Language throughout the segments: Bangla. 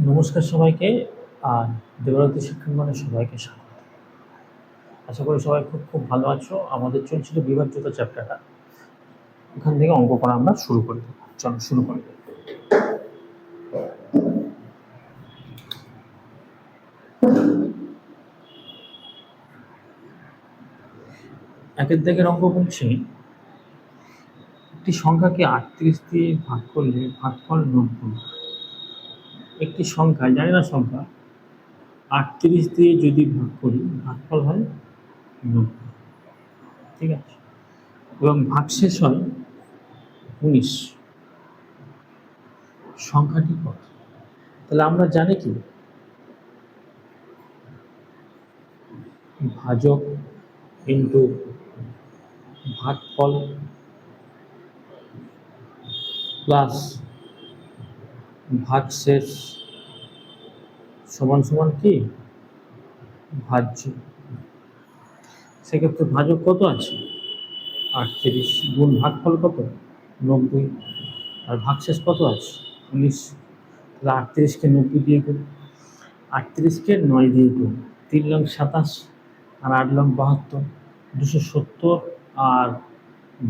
নমস্কার সবাইকে। আর দেবরাত্রি শিক্ষাঙ্গনে সবাইকে স্বাগত। আশা করি সবাই খুব খুব ভালো আছো। আমাদের চলছিল বিভাজ্যতা চ্যাপ্টারটা, ওখান থেকে অঙ্ক করা আমরা শুরু করে দেবো। চলো শুরু করি। একের দাগের অঙ্ক বলছি, একটি সংখ্যাকে 38 দিয়ে ভাগ করলে ভাগফল 90। একটি সংখ্যা, জানি না সংখ্যা, 38 দিয়ে যদি ভাগ করি ভাগফল হয় 90। ঠিক আছে, এবং ভাগশেষ হয় 19। সংখ্যাটি কত? তাহলে আমরা জানি কি, ভাজক ইন্টু ভাগফল প্লাস ভাগশেষ সমান সমান কি ভাজ্য। সেক্ষেত্রে ভাজক কত আছে 38 গুণ ভাগফল কত 90, আর ভাগশেষ কত আছে 19। তাহলে 38কে 90 দিয়ে গুণ, 38কে 9 দিয়ে গুণ, 3 লং 27 আর 8 লং 72, 270 আর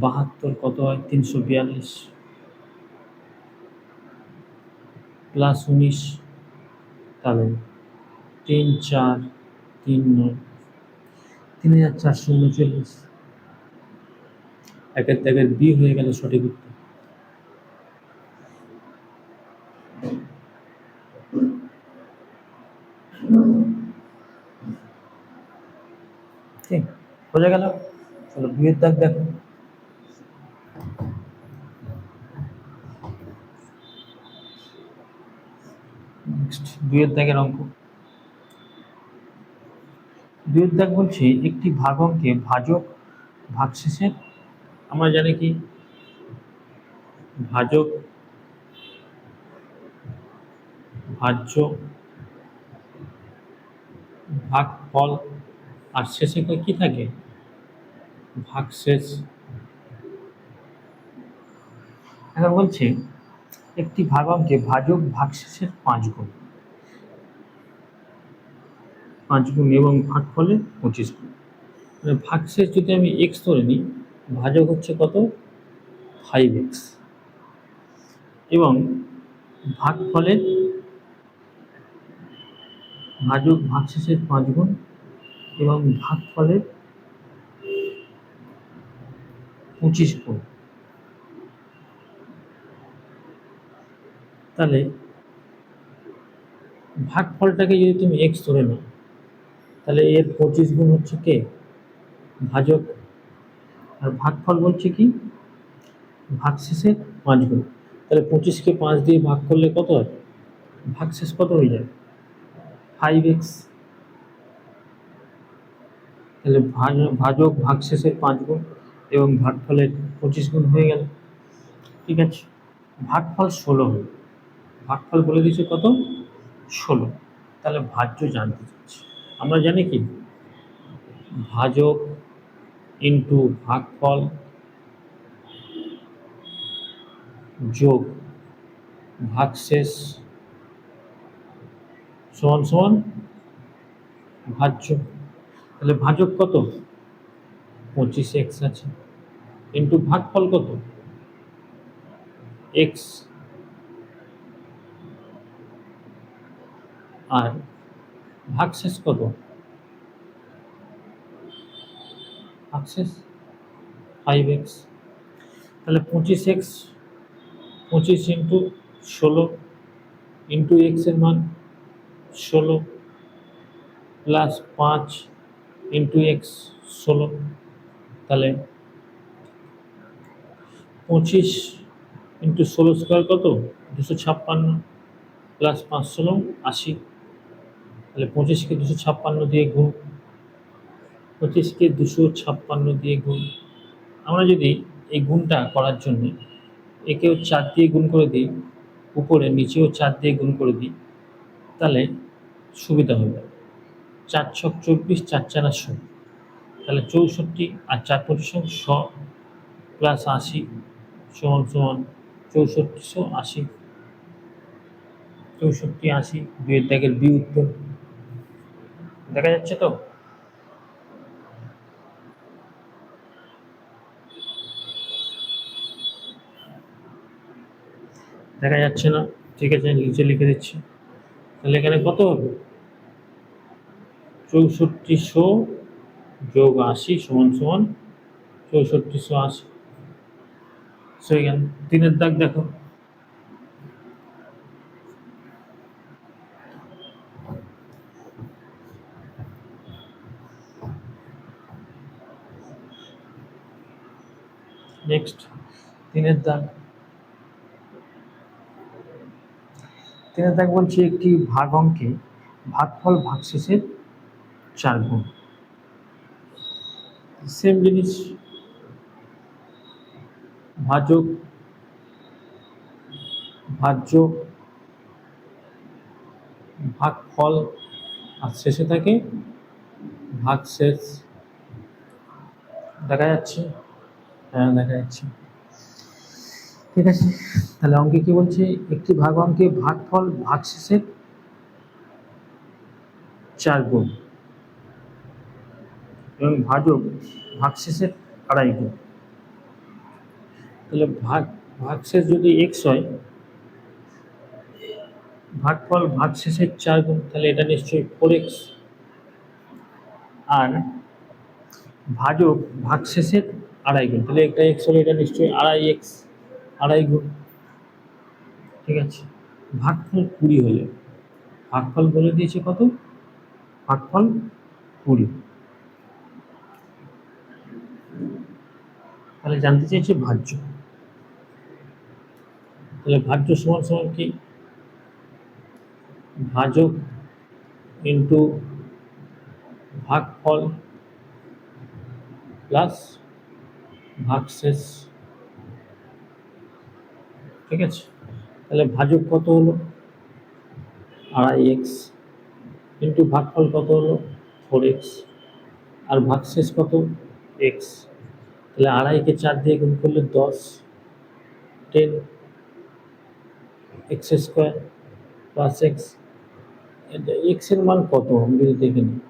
72 কত হয় 342 প্লাস 19, তাহলে 3 4 3 9, 3439। একের দাগের বি হয়ে গেল সঠিক উত্তর। ঠিক বোঝা গেল। চলো দুইয়ের দাগ দেখো। নেক্সট দুইয়ের দাগের অঙ্ক। দুইয়ের দাগ বলছে, একটি ভাগ অঙ্কে ভাজক ভাগশেষের, আমরা জানি কি ভাজক ভাজ্য ভাগফল, আর শেষে কি থাকে ভাগশেষ। এখন বলছে একটি ভাগ অঙ্কে ভাজক ভাগশেষের 5 গুণ, 5 গুণ এবং ভাগফলে 25 গুণ। মানে ভাগশেষ যদি আমি এক্স ধরে নিই, ভাজক হচ্ছে কত 5x, এবং ভাগফলের ভাজক ভাগশেষের 5 গুণ এবং ভাগফলের 25 গুণ। তাহলে ভাগফলটাকে যদি তুমি এক্স ধরে নাও, তাহলে এর 25 গুণ হচ্ছে কে ভাজক, আর ভাগফল বলছে কি ভাগশেষের 5 গুণ। তাহলে 25কে 5 দিয়ে ভাগ করলে কত হয়, ভাগশেষ কত হয়ে যায় 5x। তাহলে ভাজক ভাগশেষের 5 গুণ এবং ভাগফলের 25 গুণ হয়ে গেল। ঠিক আছে, ভাগফল 16 হল। ভাগফল বলে দিয়েছে কত 16। তাহলে ভাজ্য জানতে চাচ্ছি। আমরা জানি কি ভাজক ইন্টু ভাগফল যোগ ভাগশেষ সমান সমান ভাজ্য। তাহলে ভাজক কত 25x আছে, ইন্টু ভাগফল কত x, আর ভাগশেষ কত ভাগশেষ 5x। তাহলে 25x, 25 ইন্টু 16 ইন্টু এক্স এর মান 16 প্লাস 5 ইন্টু এক্স 16। তাহলে 25 ইন্টু 16 স্কোয়ার কত 256 প্লাস 5 16 80। তাহলে 25কে 256 দিয়ে গুণ, 25কে 256 দিয়ে গুণ। আমরা যদি এই গুণটা করার জন্য একেও 4 দিয়ে গুণ করে দিই, উপরে নিচেও 4 দিয়ে গুণ করে দিই, তাহলে সুবিধা হবে। 4 ছক 24, 4 4 100, তাহলে 64, আর 4 25 100 প্লাস 80 সমান সমান 6480। 64 80 দুইয়ের দাগের বি উত্তর। দেখা যাচ্ছে তো? দেখা যাচ্ছে না? ঠিক আছে, নিচে লিখে দিচ্ছি। তাহলে এখানে কত হবে? 6400 যোগ 80 সমান সমান 6480। সো এখানে 3-এর দাগ দেখো। নেক্সট 3-এর দাগ। 3-এর দাগ বলছে একটি ভাগ অঙ্কে ভাগফল ভাগশেষের 4 গুণ। সেম জিনিস, ভাজক ভাজ্য ভাগফল আর শেষে থাকে ভাগশেষ। দেখা যাচ্ছে? হ্যাঁ, দেখা যাচ্ছে। ঠিক আছে, তাহলে অঙ্কে কি বলছে? একটি ভাগ অঙ্কে ভাগফল ভাগশেষের 4 গুণ এবং ভাজক ভাগশেষের 2.5 গুণ। তাহলে ভাগশেষ যদি এক্স হয়, ভাগফল ভাগশেষের 4 গুণ, তাহলে এটা নিশ্চয়ই 4x। আর ভাজক ভাগশেষের 2.5 গুণ, তাহলে এটা এক্স হলে এটা নিশ্চয়ই 2.5x, 2.5 গুণ। ঠিক আছে, ভাগফল 20 হলে, ভাগফল বলে দিয়েছে কত? ভাগফল 20। তাহলে জানতে চাইছে ভাজ্য। তাহলে ভাজ্য সমান সমান কি? ভাজক ইন্টু ভাগফল প্লাস ভাগশেষ। ঠিক আছে, তাহলে ভাজক কত হলো? 2.5x ইন্টু ভাগফল কত হলো? 4x আর ভাগশেষ কত? x। তাহলে 2.5-কে 4 দিয়ে গুণ করলে 10, 10 x square plus x। x এর মান কত আমি যদি দেখে নিই?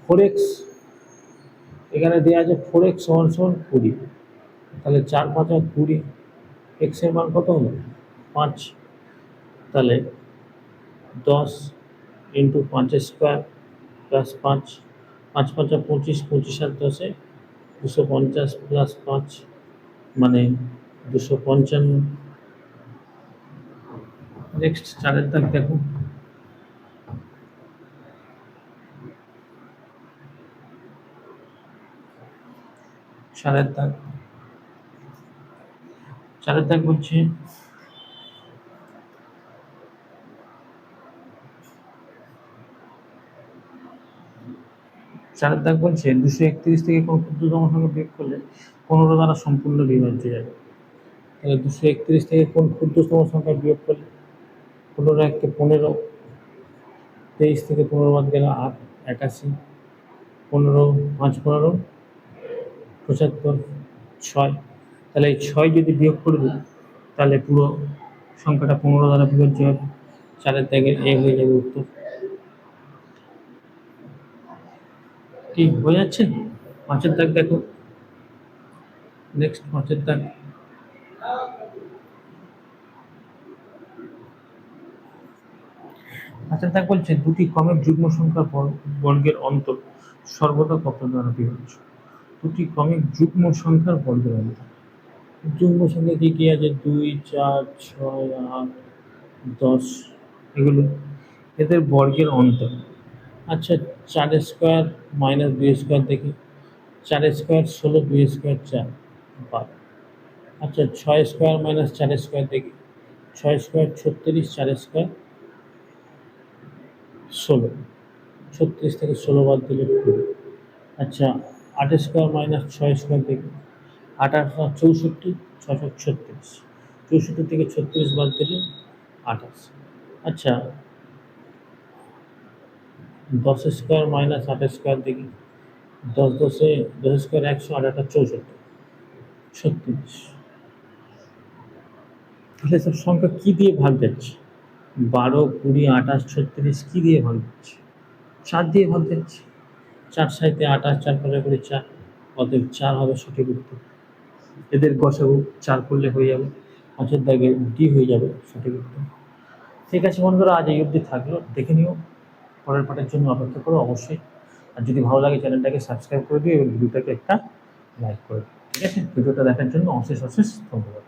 4x, এখানে দেওয়া আছে 4x সমান সমান 20। তাহলে 4×5 = 20, x এর মান কত হলো? 5। তাহলে 10 ইন্টু 5 স্কোয়ার প্লাস 5, 5×5 = 25, 25 আর 10-এ 250 প্লাস 5 মানে 255। নেক্সট 4-এর দাগ দেখো। 4-এর দাগ। 4-এর দাগ বলছে চারের দাগ বলছে 231 থেকে কোন ক্ষুদ্রতম সংখ্যা বিয়োগ করলে 15 দ্বারা সম্পূর্ণ বিভাজ্য যাবে। তাহলে 231 থেকে কোন ক্ষুদ্রতম সংখ্যা বিয়োগ করলে? 15 × 15, 23 থেকে 15 বাদ গেলে 8, 81, 15, 5 15, 75, 6। তাহলে এই 6 যদি বিয়োগ করে দিই তাহলে পুরো সংখ্যাটা 15 দ্বারা বিভাজ্য হবে। 4-এর দাগের এ হয়ে যাবে উত্তর। কি বোঝা যাচ্ছে? 5-এর দাগ দেখো। নেক্সট 5-এর দাগ। 5-এর দাগ বলছে দুটি ক্রমিক যুগ্ম সংখ্যার বর্গের অন্তর সর্বদা কত দ্বারা বিভাজ্য? দুটি ক্রমিক যুগ্ম সংখ্যার বর্গের অন্তর। যুগ্ম সংখ্যা কি কি আছে? 2, 4, 6, 8, 10, এগুলো এদের বর্গের অন্তর। আচ্ছা, 4 স্কোয়ার মাইনাস 2 স্কোয়ার দেখি। 4 স্কোয়ার 16, 2 স্কোয়ার 4, 12। আচ্ছা, 6 স্কোয়ার মাইনাস 4 স্কোয়ার দেখি। 6 স্কোয়ার 36, 4 স্কোয়ার 16, 36 থেকে 16 বাদ দিলে 2। আচ্ছা, 8 স্কোয়ার মাইনাস 6 স্কোয়ার দেখি। 8 8 64, 6 36, 64 থেকে 36 বাদ দিলে 28। আচ্ছা, 10 স্কোয়ার মাইনাস 8 স্কোয়ার দেখি। 10 10 স্কোয়ার 100, 8 8 64, 36। তাহলে সব সংখ্যা কি দিয়ে ভাগ যাচ্ছে? 12, 20, 28, 36 কি দিয়ে ভাগ দিচ্ছি? 4 দিয়ে ভাগ দিচ্ছি। 4 সাইতে 28, 4 পাঁচা করে 4, অতএব 4 হবে সঠিক উত্তর। এদের গসাগু 4 করলে হয়ে যাবে, 5-এর দাগে ডি হয়ে যাবে সঠিক উত্তর। ঠিক আছে বন্ধুরা, আজ এই অবধি থাকলো, দেখে নিও, পরের পার্টের জন্য অপেক্ষা করো অবশ্যই। আর যদি ভালো লাগে চ্যানেলটাকে সাবস্ক্রাইব করে দিও এবং ভিডিওটাকে একটা লাইক করে দিও। ঠিক আছে, ভিডিওটা দেখার জন্য অশেষ অশেষ ধন্যবাদ।